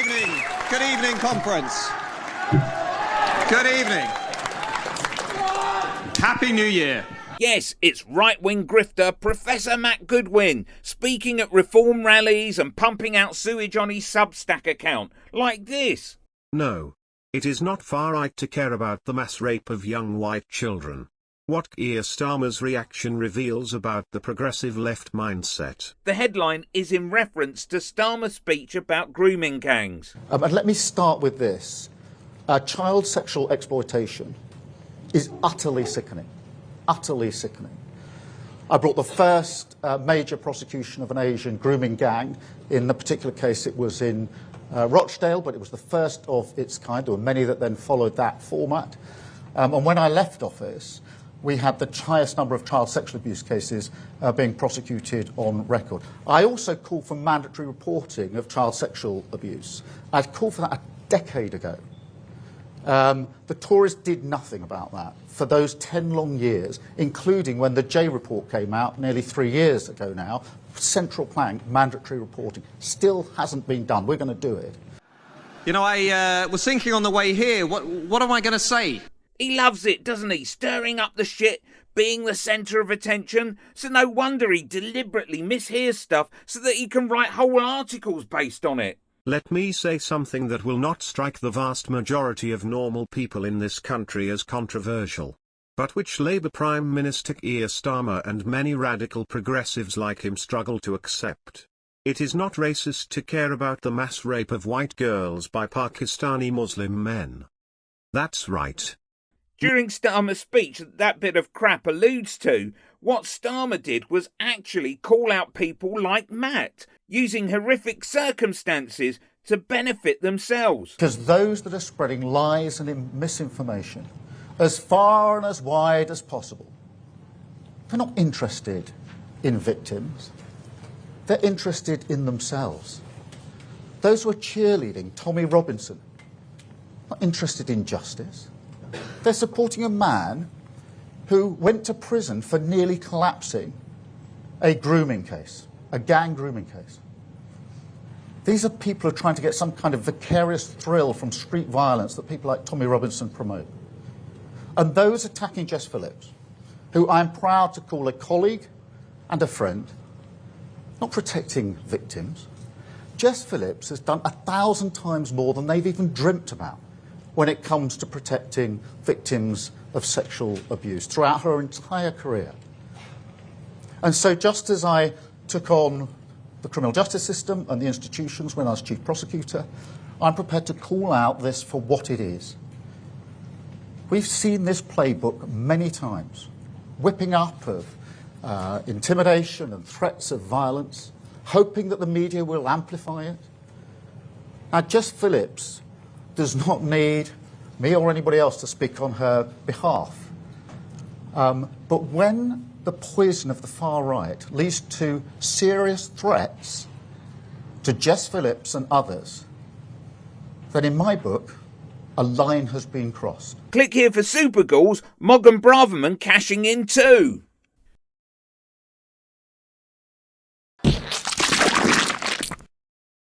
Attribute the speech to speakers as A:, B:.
A: evening. Good evening, conference. Good evening. Happy New Year.
B: Yes, it's right-wing grifter Professor Matt Goodwin, speaking at reform rallies and pumping out sewage on his Substack account, like this.
C: No. It is not far right to care about the mass rape of young white children. What Keir Starmer's reaction reveals about the progressive left mindset.
B: The headline is in reference to Starmer's speech about grooming gangs.
D: And let me start with this. Child sexual exploitation is utterly sickening. Utterly sickening. I brought the first major prosecution of an Asian grooming gang. In the particular case, it was in Rochdale, but it was the first of its kind. There were many that then followed that format. And when I left office, we had the highest number of child sexual abuse cases being prosecuted on record. I also called for mandatory reporting of child sexual abuse. I'd called for that a decade ago. The Tories did nothing about that for those 10 long years, including when the J report came out nearly 3 years ago now. Central plank, mandatory reporting, still hasn't been done. We're going to do it.
A: You know, I was thinking on the way here, what am I going to say?
B: He loves it, doesn't he? Stirring up the shit, being the centre of attention. So no wonder he deliberately mishears stuff so that he can write whole articles based on it.
C: Let me say something that will not strike the vast majority of normal people in this country as controversial, but which Labour Prime Minister Keir Starmer and many radical progressives like him struggle to accept. It is not racist to care about the mass rape of white girls by Pakistani Muslim men. That's right.
B: During Starmer's speech that bit of crap alludes to, what Starmer did was actually call out people like Matt, using horrific circumstances to benefit themselves.
D: Because those that are spreading lies and misinformation as far and as wide as possible, they're not interested in victims. They're interested in themselves. Those who are cheerleading Tommy Robinson, not interested in justice. They're supporting a man who went to prison for nearly collapsing a grooming case, a gang grooming case. These are people who are trying to get some kind of vicarious thrill from street violence that people like Tommy Robinson promote. And those attacking Jess Phillips, who I'm proud to call a colleague and a friend, not protecting victims. Jess Phillips has done 1,000 times more than they've even dreamt about when it comes to protecting victims of sexual abuse throughout her entire career. And so just as I took on the criminal justice system and the institutions when I was chief prosecutor, I'm prepared to call out this for what it is. We've seen this playbook many times, whipping up of intimidation and threats of violence, hoping that the media will amplify it. Now, Jess Phillips does not need me or anybody else to speak on her behalf. But when the poison of the far right leads to serious threats to Jess Phillips and others, then in my book, a line has been crossed.
B: Click here for Super Ghouls, Mog and Braverman cashing in too.